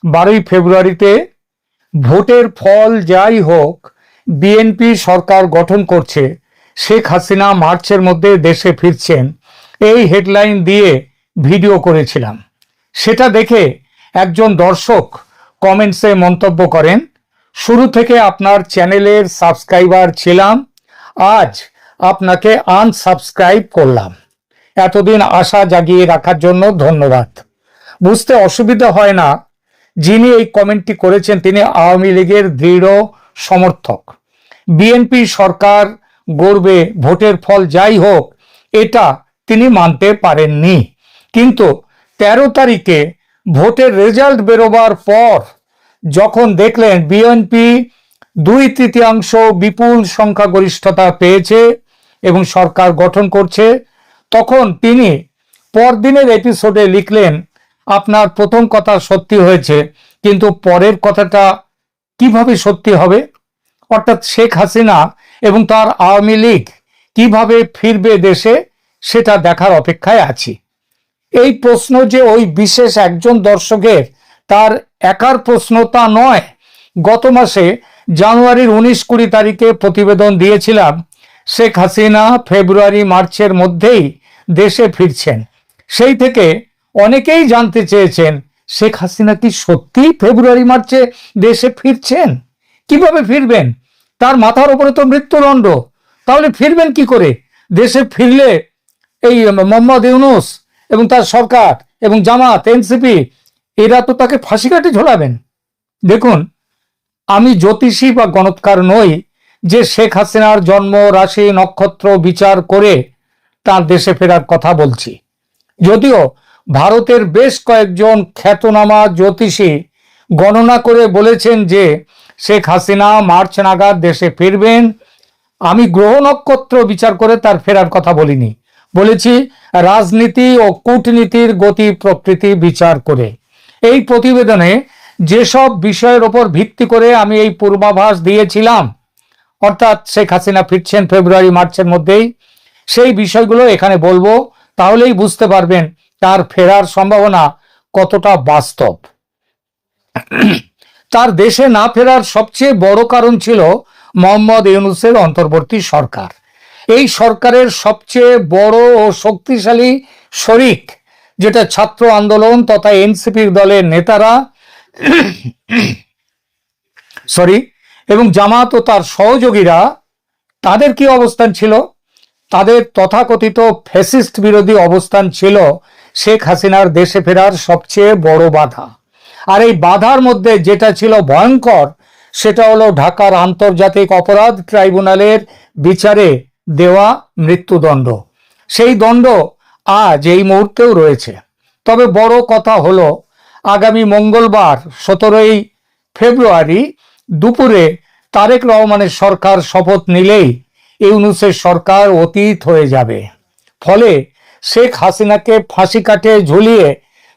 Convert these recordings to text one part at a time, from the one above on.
12 ফেব্রুয়ারিতে ভোটের ফল যাই হোক, বিএনপি সরকার গঠন করছে, শেখ হাসিনা মার্চের মধ্যে দেশে ফিরছেন, এই হেডলাইন দিয়ে ভিডিও করেছিলাম। সেটা দেখে একজন দর্শক কমেন্টসে মন্তব্য করেন, শুরু থেকে আপনার চ্যানেলের সাবস্ক্রাইবার ছিলাম, আজ আপনাকে আনসাবস্ক্রাইব করলাম। এতদিন আশা জাগিয়ে রাখার জন্য ধন্যবাদ। বুঝতে অসুবিধা হয় না, যিনি এই কমেন্টটি করেছেন তিনি আওয়ামী লীগের দৃঢ় সমর্থক। বিএনপি সরকার গড়বে, ভোটের ফল যাই হোক, এটা তিনি মানতে পারেননি। কিন্তু 13 তারিখে ভোটের রেজাল্ট বেরোবার পর যখন দেখলেন বিএনপি 2/3 বিপুল সংখ্যাগরিষ্ঠতা পেয়েছে এবং সরকার গঠন করছে, তখন তিনি পরদিনের এপিসোডে লিখলেন, আপনার প্রথম কথা সত্যি হয়েছে, কিন্তু পরের কথাটা কিভাবে সত্যি হবে? অর্থাৎ শেখ হাসিনা এবং তার আওয়ামী লীগ কিভাবে ফিরবে দেশে, সেটা দেখার অপেক্ষায় আছি। এই প্রশ্ন যে ওই বিশেষ একজন দর্শকের তার একার প্রশ্ন তা নয়। গত মাসে জানুয়ারির 19-20 তারিখে প্রতিবেদন দিয়েছিলাম, শেখ হাসিনা ফেব্রুয়ারি মার্চের মধ্যেই দেশে ফিরছেন। সেই থেকে অনেকেই জানতে চেয়েছেন, শেখ হাসিনা কি সত্যি ফেব্রুয়ারি মার্চে দেশে ফিরছেন? কিভাবে ফিরবেন? তার মাথার উপরে তো মৃত্যুদণ্ড, তাহলে ফিরবেন কি করে? দেশে ফিরলে এই মোহাম্মদ ইউনূস এবং তার সরকার এবং জামাত, এনসিপি, এরা তো তাকে ফাঁসি কাটে ঝোলাবেন। দেখুন, আমি জ্যোতিষী বা গণৎকার নই যে শেখ হাসিনার জন্ম রাশি নক্ষত্র বিচার করে তার দেশে ফেরার কথা বলছি। যদিও ভারতের বেশ কয়েকজন খ্যাতনামা জ্যোতিষী গণনা করে বলেছেন যে শেখ হাসিনা মার্চ নাগাদ দেশে ফিরবেন। আমি গ্রহ নক্ষত্র বিচার করে তার ফেরার কথা বলিনি, বলেছি রাজনীতি ও কূটনীতির গতি প্রকৃতি বিচার করে। এই প্রতিবেদনে যেসব বিষয়ের ওপর ভিত্তি করে আমি এই পূর্বাভাস দিয়েছিলাম, অর্থাৎ শেখ হাসিনা ফিরছেন ফেব্রুয়ারি মার্চের মধ্যেই, সেই বিষয়গুলো এখানে বলবো, তাহলেই বুঝতে পারবেন তার ফেরার সম্ভাবনা কতটা বাস্তব। তার দেশে না ফেরার সবচেয়ে বড় কারণ ছিল মোহাম্মদ ইউনূসের অন্তর্বর্তী সরকার। এই সরকারের সবচেয়ে বড় ও শক্তিশালী শরিক, যেটা ছাত্র আন্দোলন তথা এনসিপির দলের নেতারা এবং জামাত ও তার সহযোগীরা, তাদের কি অবস্থান ছিল? তাদের তথাকথিত ফ্যাসিস্ট বিরোধী অবস্থান ছিল শেখ হাসিনার দেশে ফেরার সবচেয়ে বড় বাধা। আর এই বাধার মধ্যে যেটা ছিল ভয়ঙ্কর, সেটা হলো ঢাকার আন্তর্জাতিক অপরাধ ট্রাইব্যুনালের বিচারে দেওয়া মৃত্যুদণ্ড। সেই দণ্ড আজ এই মুহূর্তেও রয়েছে। তবে বড় কথা হলো, আগামী মঙ্গলবার 17 ফেব্রুয়ারি দুপুরে তারেক রহমানের সরকার শপথ নিলেই ইউনূসের সরকার অতীত হয়ে যাবে। ফলে শেখ হাসিনাকে ফাঁসি কাটে ঝুলিয়ে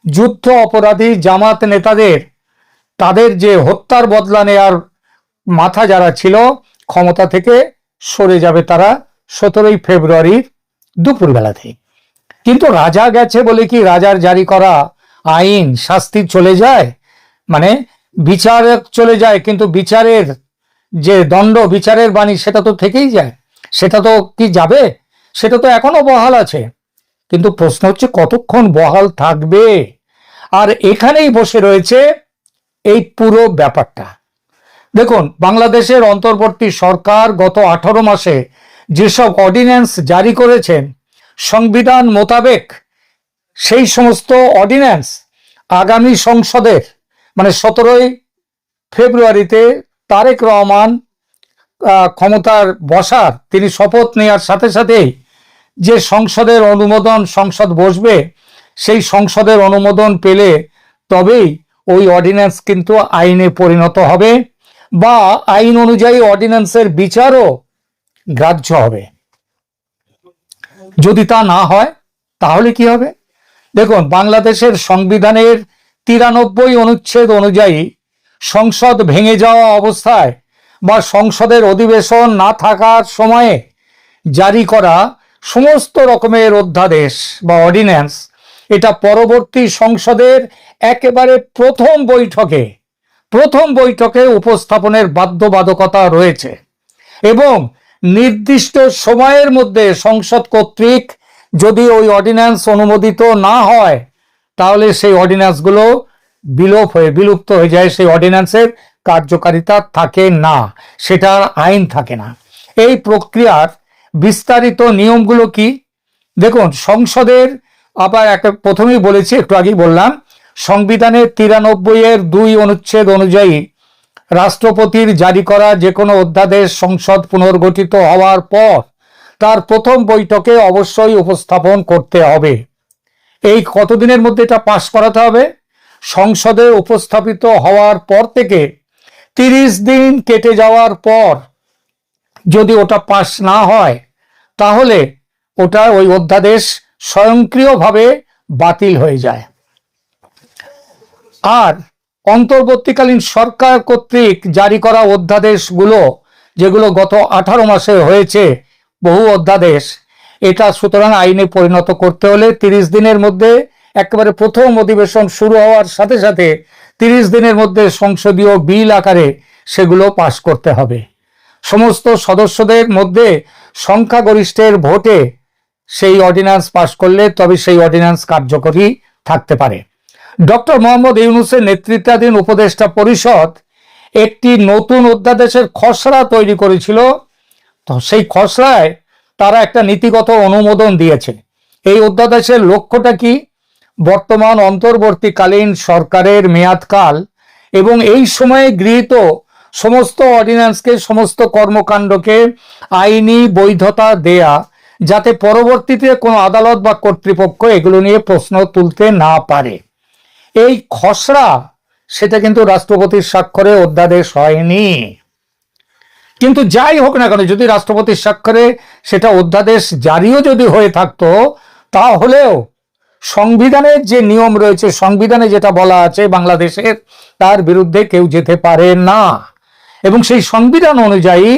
যুদ্ধ অপরাধী জামাত নেতাদের, তাদের যে হত্যার বদলা নেয়ার মাথা যারা ছিল, ক্ষমতা থেকে সরে যাবে তারা 17 ফেব্রুয়ারির দুপুরবেলাতেই। কিন্তু রাজা গেছে বলে কি রাজার জারি করা আইন শাস্তি চলে যায়? মানে বিচার চলে যায়, কিন্তু বিচারের যে দণ্ড, বিচারের বাণী, সেটা তো থেকেই যায়। সেটা তো কি যাবে? সেটা তো এখনো বহাল আছে। কিন্তু প্রশ্ন হচ্ছে কতক্ষণ বহাল থাকবে? আর এখানেই বসে রয়েছে এই পুরো ব্যাপারটা। দেখুন, বাংলাদেশের অন্তর্বর্তী সরকার গত 18 মাসে যেসব অর্ডিন্যান্স জারি করেছেন সংবিধান মোতাবেক, সেই সমস্ত অর্ডিন্যান্স আগামী সংসদের, মানে 17 ফেব্রুয়ারিতে তারেক রহমান ক্ষমতার বসার, তিনি শপথ নেওয়ার সাথে সাথেই যে সংসদের অনুমোদন, সংসদ বসবে, সেই সংসদের অনুমোদন পেলে তবেই ওই অর্ডিন্যান্স কিন্তু আইনে পরিণত হবে, বা আইন অনুযায়ী অর্ডিন্যান্সের বিচারও গ্রাহ্য হবে। যদি তা না হয় তাহলে কি হবে? দেখুন, বাংলাদেশের সংবিধানের 93 অনুচ্ছেদ অনুযায়ী সংসদ ভেঙে যাওয়া অবস্থায় বা সংসদের অধিবেশন না থাকার সময়ে জারি করা সমস্ত রকমের অধ্যাদেশ বা অর্ডিন্যান্স, এটা পরবর্তী সংসদের একেবারে প্রথম বৈঠকে উপস্থাপনের বাধ্যবাধকতা রয়েছে এবং নির্দিষ্ট সময়ের মধ্যে সংসদ কর্তৃক যদি ওই অর্ডিন্যান্স অনুমোদিত না হয় তাহলে সেই অর্ডিন্যান্সগুলো বিলুপ্ত হয়ে যায়, সেই অর্ডিন্যান্সের কার্যকারিতা থাকে না, সেটা আইন থাকে না। এই প্রক্রিয়ার বিস্তারিত নিয়মগুলো কি দেখুন, সংসদের আবার একটা প্রথমেই বলেছি, একটু আগেই বললাম, সংবিধানের 93-2 অনুচ্ছেদ অনুযায়ী রাষ্ট্রপতির জারি করা যে কোনো অধ্যাদেশ সংসদ পুনর্গঠিত হওয়ার পর তার প্রথম বৈঠকে অবশ্যই উপস্থাপন করতে হবে। এই কতদিনের মধ্যে এটা পাশ করাতে হবে? সংসদে উপস্থাপিত হওয়ার পর থেকে 30 দিন কেটে যাওয়ার পর যদি ওটা পাশ না হয় তাহলে ওই অধ্যাদেশ স্বয়ংক্রিয়ভাবে বাতিল হয়ে যায়। আর অন্তর্বর্তীকালীন সরকার কর্তৃক জারি করা অধ্যাদেশগুলো, যেগুলো গত 18 মাসে হয়েছে বহু অধ্যাদেশ, এটা সুতরাং আইনে পরিণত করতে হলে 30 দিনের মধ্যে, একেবারে প্রথম অধিবেশন শুরু হওয়ার সাথে সাথে 30 দিনের মধ্যে সংসদীয় বিল আকারে সেগুলো পাশ করতে হবে। সমস্ত সদস্যদের মধ্যে সংখ্যাগরিষ্ঠের ভোটে সেই অর্ডিন্যান্স পাশ করলে তবে সেই অর্ডিন্যান্স কার্যকরী থাকতে পারে। ডক্টর মোহাম্মদ ইউনূসের নেতৃত্বাধীন উপদেষ্টা পরিষদ একটি নতুন অধ্যাদেশের খসড়া তৈরি করেছিল। তো সেই খসড়ায় তারা একটা নীতিগত অনুমোদন দিয়েছে। এই অধ্যাদেশের লক্ষ্যটা কি? বর্তমান অন্তর্বর্তীকালীন সরকারের মেয়াদকাল এবং এই সময়ে গৃহীত সমস্ত অর্ডিন্যান্সকে, সমস্ত কর্মকাণ্ডকে আইনি বৈধতা দেয়া, যাতে পরবর্তীতে কোনো আদালত বা কর্তৃপক্ষ এগুলো নিয়ে প্রশ্ন তুলতে না পারে। এই খসড়া সেটা কিন্তু রাষ্ট্রপতির স্বাক্ষরে অধ্যাদেশ হয়নি। কিন্তু যাই হোক না কেন, যদি রাষ্ট্রপতির স্বাক্ষরে সেটা অধ্যাদেশ জারিও যদি হয়ে থাকতো, তাহলেও সংবিধানের যে নিয়ম রয়েছে, সংবিধানে যেটা বলা আছে বাংলাদেশের, তার বিরুদ্ধে কেউ যেতে পারে না। এবং সেই সংবিধান অনুযায়ী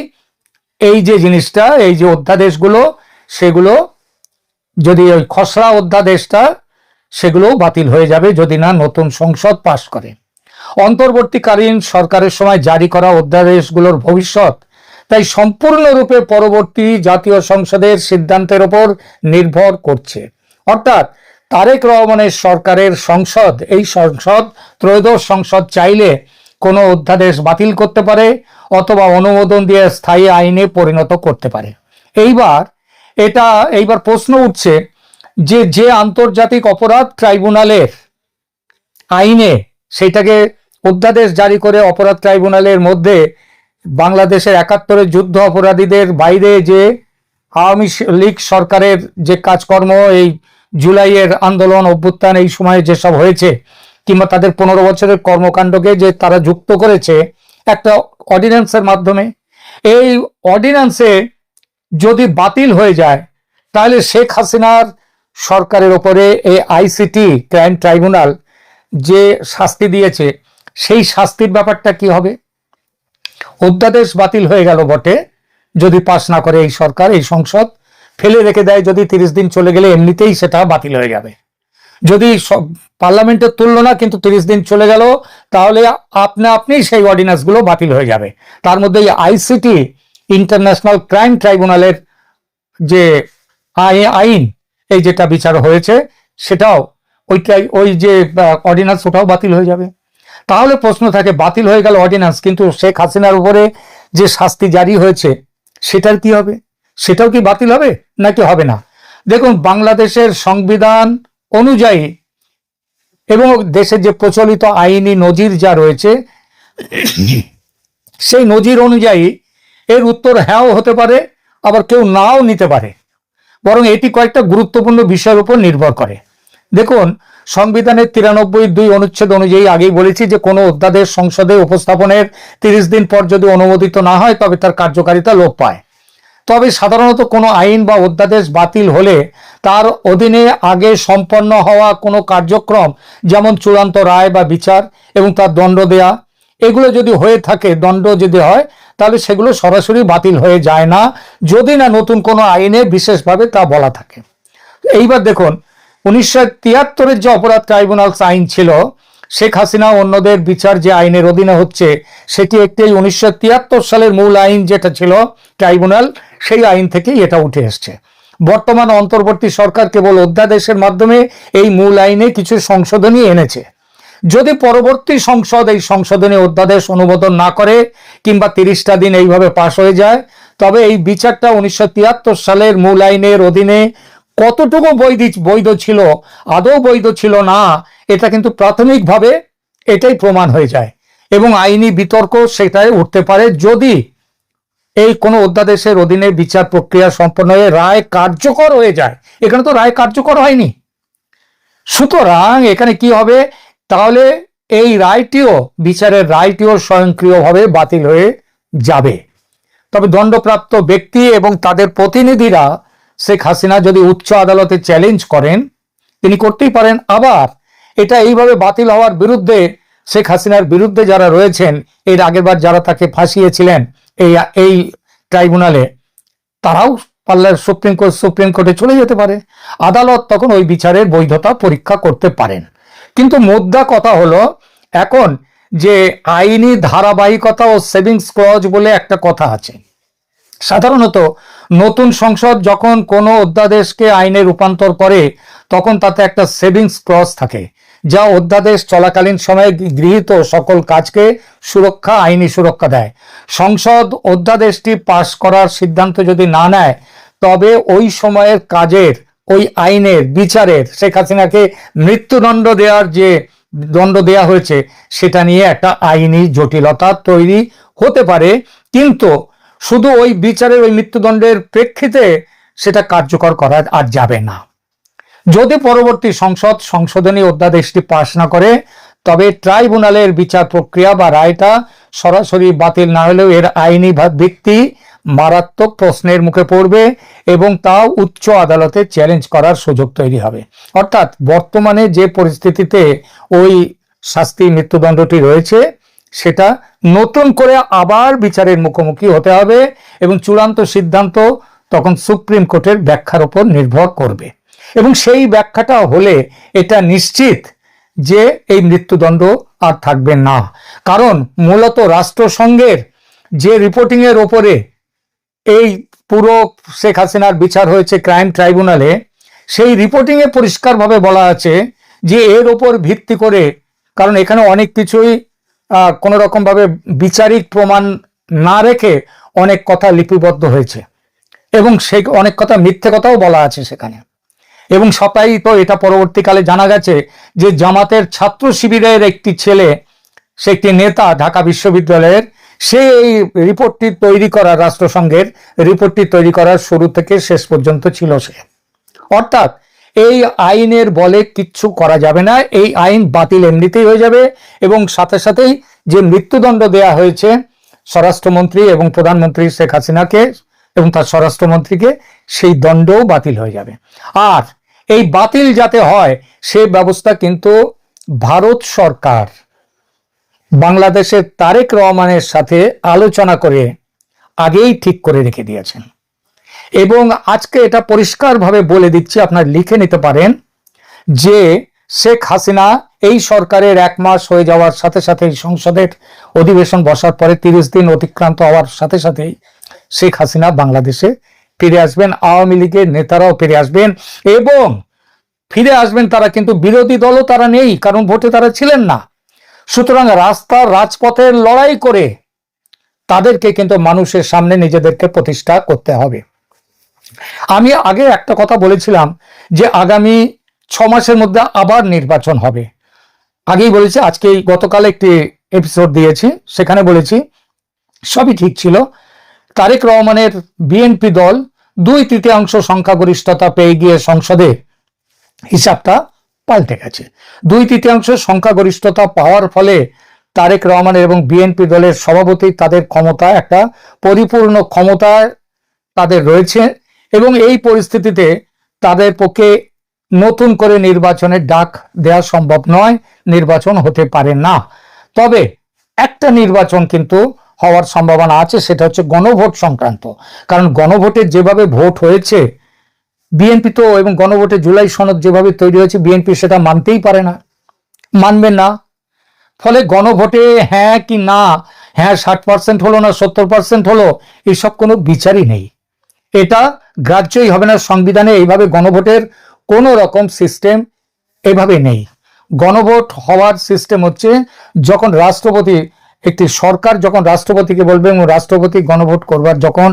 এই যে জিনিসটা, এই যে অধ্যাদেশগুলো, সেগুলো যদি ওই খসড়া অধ্যাদেশটা, সেগুলো বাতিল হয়ে যাবে যদি না নতুন সংসদ পাশ করে। অন্তর্বর্তীকালীন সরকারের সময় জারি করা অধ্যাদেশগুলোর ভবিষ্যৎ তাই সম্পূর্ণরূপে পরবর্তী জাতীয় সংসদের সিদ্ধান্তের উপর নির্ভর করছে। অর্থাৎ তারেক রহমানের সরকারের সংসদ, এই সংসদ, ত্রয়োদশ সংসদ চাইলে কোনো অধ্যাদেশ বাতিল করতে পারে অথবা অনুমোদন দিয়ে স্থায়ী আইনে পরিণত করতে পারে। এইবার প্রশ্ন উঠছে যে আন্তর্জাতিক অপরাধ ট্রাইব্যুনালের আইনে সেইটাকে অধ্যাদেশ জারি করে অপরাধ ট্রাইব্যুনালের মধ্যে বাংলাদেশের 71-এর যুদ্ধ অপরাধীদের বাইরে যে আওয়ামী লীগ সরকারের যে কাজকর্ম, এই জুলাইয়ের আন্দোলন অভ্যুত্থান এই সময়ে যেসব হয়েছে, কিংবা তাদের 15 বছরের কর্মকাণ্ডকে যে তারা যুক্ত করেছে একটা অর্ডিন্যান্সের মাধ্যমে, এই অর্ডিন্যান্সে যদি বাতিল হয়ে যায় তাহলে শেখ হাসিনার সরকারের ওপরে এই আইসিটি ক্রাইম ট্রাইব্যুনাল যে শাস্তি দিয়েছে, সেই শাস্তির ব্যাপারটা কি হবে? অধ্যাদেশ বাতিল হয়ে গেল বটে, যদি পাশ না করে এই সরকার, এই সংসদ ফেলে রেখে দেয়, যদি 30 দিন চলে গেলে এমনিতেই সেটা বাতিল হয়ে যাবে। যদি পার্লামেন্টে তুলল না, কিন্তু 30 দিন চলে গেল, তাহলে আপনি সেই অর্ডিন্যান্সগুলো বাতিল হয়ে যাবে। তার মধ্যে আইসিটি ইন্টারন্যাশনাল ক্রাইম ট্রাইব্যুনালের যে আইন, এই যেটা বিচার হয়েছে, সেটাও ওই যে অর্ডিন্যান্স, ওটাও বাতিল হয়ে যাবে। তাহলে প্রশ্ন থাকে, বাতিল হয়ে গেল অর্ডিন্যান্স, কিন্তু শেখ হাসিনার উপরে যে শাস্তি জারি হয়েছে সেটার কি হবে? সেটাও কি বাতিল হবে নাকি হবে না? দেখুন, বাংলাদেশের সংবিধান অনুযায়ী এবং দেশের যে প্রচলিত আইনি নজির যা রয়েছে, সেই নজির অনুযায়ী এর উত্তর হ্যাঁও হতে পারে, আবার কেউ নাও নিতে পারে। বরং এটি কয়েকটা গুরুত্বপূর্ণ বিষয়ের উপর নির্ভর করে। দেখুন, সংবিধানের 93-2 অনুচ্ছেদ অনুযায়ী আগেই বলেছি যে কোনো অধ্যাদেশ সংসদে উপস্থাপনের 30 দিন পর যদি অনুমোদিত না হয় তবে তার কার্যকারিতা লোপ পায়। তবে সাধারণত কোনো আইন বা অধ্যাদেশ বাতিল হলে তার অধীনে আগে সম্পন্ন হওয়া কোনো কার্যক্রম, যেমন চূড়ান্ত রায় বা বিচার এবং তার দণ্ড দেয়া, এগুলো যদি হয়ে থাকে, দণ্ড যদি হয়, তাহলে সেগুলো সরাসরি বাতিল হয়ে যায় না, যদি না নতুন কোনো আইনে বিশেষভাবে তা বলা থাকে। এইবার দেখুন, 1973-এর যে অপরাধ ট্রাইব্যুনালস আইন ছিল, শেখ হাসিনা অন্যদের বিচার যে আইনের অধীনে হচ্ছে সেটি একটি 1973 সালের মূল আইন যেটা ছিল ট্রাইব্যুনাল, সেই আইন থেকেই এটা উঠে এসছে। বর্তমান অন্তর্বর্তী সরকার কেবল অধ্যাদেশের মাধ্যমে এই মূল আইনে কিছু সংশোধনী এনেছে। যদি পরবর্তী সংসদ এই সংশোধনী অধ্যাদেশ অনুমোদন না করে কিংবা 30টা দিন এইভাবে পাশ হয়ে যায়, তবে এই বিচারটা 1973 সালের মূল আইনের অধীনে কতটুকু বৈধ ছিল, আদৌ বৈধ ছিল না, এটা কিন্তু প্রাথমিকভাবে এটাই প্রমাণ হয়ে যায় এবং আইনি বিতর্ক সেটাই উঠতে পারে যদি এই কোনো অধ্যাদেশের অধীনে বিচার প্রক্রিয়া সম্পন্ন হয়ে রায় কার্যকর হয়ে যায়। এখানে তো রায় কার্যকর হয়নি, সুতরাং এখানে কি হবে, তাহলে এই রায়টিও, বিচারের রায়টিও স্বয়ংক্রিয়ভাবে বাতিল হয়ে যাবে। তবে দণ্ডপ্রাপ্ত ব্যক্তি এবং তাদের প্রতিনিধিরা শেখ হাসিনা যদি উচ্চ আদালতে চ্যালেঞ্জ করেন, তিনি করতেই পারেন। আবার এটা এইভাবে বাতিল হওয়ার বিরুদ্ধে, শেখ হাসিনার বিরুদ্ধে যারা রয়েছেন, এর আগেরবার যারা তাকে ফাঁসিয়েছিলেন এই ট্রাইব্যুনালে, তারাও পাল্লার সুপ্রিম কোর্টে চলে যেতে পারে। আদালত তখন ওই বিচারের বৈধতা পরীক্ষা করতে পারেন। কিন্তু মোদ্দা কথা হলো, এখন যে আইনি ধারাবাহিকতা ও সেভিংস ক্লজ বলে একটা কথা আছে। সাধারণত নতুন সংসদ যখন কোনো অধ্যাদেশকে আইনে রূপান্তর করে তখন তাতে একটা সেভিংস ক্লজ থাকে, যা অধ্যাদেশ চলাকালীন সময়ে গৃহীত সকল কাজকে আইনি সুরক্ষা দেয়। সংসদ অধ্যাদেশটি পাশ করার সিদ্ধান্ত যদি না নেয়, তবে ওই সময়ের কাজের, ওই আইনের, বিচারের, শেখ হাসিনাকে মৃত্যুদণ্ড দেওয়ার যে দণ্ড দেয়া হয়েছে সেটা নিয়ে একটা আইনি জটিলতা তৈরি হতে পারে। কিন্তু শুধু ওই বিচারের, ওই মৃত্যুদণ্ডের প্রেক্ষিতে সেটা কার্যকর করা আর যাবে না। যদি পরবর্তী সংসদ সংশোধনী অধ্যাদেশটি পাশ না করে, তবে ট্রাইব্যুনালের বিচার প্রক্রিয়া বা রায়টা সরাসরি বাতিল না হলেও এর আইনি ভিত্তি মারাত্মক প্রশ্নের মুখে পড়বে এবং তাও উচ্চ আদালতে চ্যালেঞ্জ করার সুযোগ তৈরি হবে। অর্থাৎ বর্তমানে যে পরিস্থিতিতে ওই শাস্তি মৃত্যুদণ্ডটি রয়েছে, সেটা নতুন করে আবার বিচারের মুখোমুখি হতে হবে এবং চূড়ান্ত সিদ্ধান্ত তখন সুপ্রিম কোর্টের ব্যাখ্যার উপর নির্ভর করবে। এবং সেই ব্যাখ্যাটা হলে এটা নিশ্চিত যে এই মৃত্যুদণ্ড আর থাকবে না। কারণ মূলত রাষ্ট্রসংঘের যে রিপোর্টিং এর ওপরে এই পুরো শেখ হাসিনার বিচার হয়েছে ক্রাইম ট্রাইব্যুনালে, সেই রিপোর্টিং এ পরিষ্কারভাবে বলা আছে যে এর ওপর ভিত্তি করে, কারণ এখানে অনেক কিছুই কোনো রকম ভাবে বিচারিক প্রমাণ না রেখে অনেক কথা লিপিবদ্ধ হয়েছে এবং সেই অনেক কথা মিথ্যে কথাও বলা আছে সেখানে। এবং সবাই তো এটা পরবর্তীকালে জানা গেছে যে জামাতের ছাত্র শিবিরের একটি ছেলে, সে একটি নেতা ঢাকা বিশ্ববিদ্যালয়ের, সে এই রিপোর্টটি তৈরি করার, রাষ্ট্রসংঘের রিপোর্টটি তৈরি করার শুরু থেকে শেষ পর্যন্ত ছিল সে। অর্থাৎ এই আইনের বলে কিচ্ছু করা যাবে না, এই আইন বাতিল এমনিতেই হয়ে যাবে এবং সাথে সাথেই যে মৃত্যুদণ্ড দেয়া হয়েছে স্বরাষ্ট্রমন্ত্রী এবং প্রধানমন্ত্রী শেখ হাসিনাকে এবং তার স্বরাষ্ট্রমন্ত্রীকে, সেই দণ্ডও বাতিল হয়ে যাবে। আর এই বাতিল যাতে হয় সে ব্যবস্থা কিন্তু ভারত সরকার বাংলাদেশের তারেক রহমানের সাথে আলোচনা করে আগেই ঠিক করে রেখে দিয়েছেন। এবং আজকে এটা পরিষ্কারভাবে বলে দিচ্ছি, আপনারা লিখে নিতে পারেন, যে শেখ হাসিনা এই সরকারের 1 মাস হয়ে যাওয়ার সাথে সাথেই, সংসদের অধিবেশন বসার পরে 30 দিন অতিক্রান্ত হওয়ার সাথে সাথেই শেখ হাসিনা বাংলাদেশে ফিরে আসবেন। আওয়ামী লীগের নেতারাও ফিরে আসবেন এবং ফিরে আসবেন তারা, কিন্তু বিরোধী দলও তারা নেই, কারণ ভোটে তারা ছিলেন না। সুতরাং রাজপথের লড়াই করে তাদেরকে কিন্তু মানুষের সামনে নিজেদেরকে প্রতিষ্ঠা করতে হবে। আমি আগে একটা কথা বলেছিলাম যে আগামী 6 মাসের মধ্যে আবার নির্বাচন হবে, আগেই বলেছি। আজকে গতকাল একটি এপিসোড দিয়েছি, সেখানে বলেছি সবই ঠিক ছিল। তারেক রহমানের বিএনপি দল 2/3 সংখ্যাগরিষ্ঠতা পেয়ে গিয়ে সংসদে হিসাবটা পাল্টে গেছে। 2/3 সংখ্যাগরিষ্ঠতা পাওয়ার ফলে তারেক রহমানের এবং বিএনপি দলের সভাপতি, তাদের ক্ষমতা, একটা পরিপূর্ণ ক্ষমতা তাদের রয়েছে এবং এই পরিস্থিতিতে তাদের পক্ষে নতুন করে নির্বাচনের ডাক দেওয়া সম্ভব নয়, নির্বাচন হতে পারে না। তবে একটা নির্বাচন কিন্তু হওয়ার সম্ভাবনা আছে, সেটা হচ্ছে গণভোট সংক্রান্ত। কারণ গণভোটের যেভাবে ভোট হয়েছে, বিএনপি তো, এবং গণভোটে জুলাই সনদ যেভাবে তৈরি হয়েছে, বিএনপি সেটা মানতেই পারে না, মানবে না। ফলে গণভোটে হ্যাঁ কি না, হ্যাঁ 60% হলো না 70% হলো, এসব কোনো বিচারই নেই। এটা গ্রাহ্যই হবে না। সংবিধানে এইভাবে গণভোটের কোন রকম সিস্টেম এভাবে নেই। গণভোট হওয়ার সিস্টেম হচ্ছে যখন রাষ্ট্রপতি, একটি সরকার যখন রাষ্ট্রপতিকে বলবে এবং রাষ্ট্রপতি গণভোট করবার যখন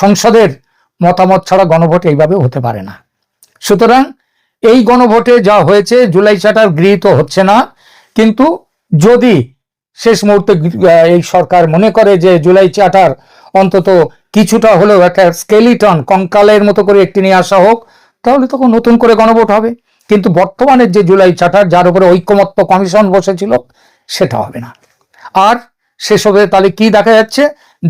সংসদের মতামত ছাড়া গণভোট এইভাবে হতে পারে না। সুতরাং এই গণভোটে যা হয়েছে, জুলাই চার্টার গৃহীত হচ্ছে না। কিন্তু যদি শেষ মুহূর্তে এই সরকার মনে করে যে জুলাই চার্টার অন্তত কিছুটা হলেও একটা স্কেলিটন, কঙ্কালের মতো করে একটি নিয়ে আসা হোক, তাহলে তখন নতুন করে গণভোট হবে। কিন্তু বর্তমানের যে জুলাই চার্টার, যার উপরে ঐকমত্য কমিশন বসেছিল, সেটা হবে না। আর সেসবে তাহলে কি দেখা যাচ্ছে?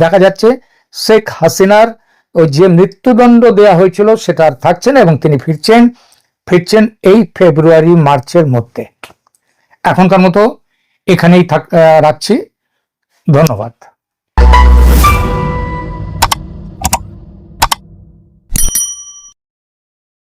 দেখা যাচ্ছে শেখ হাসিনার ওই যে মৃত্যুদণ্ড দেয়া হয়েছিল সেটা আর থাকছে না, এবং তিনি ফিরছেন এই ফেব্রুয়ারি মার্চের মধ্যে। এখনকার মতো এখানেই রাখছি। ধন্যবাদ।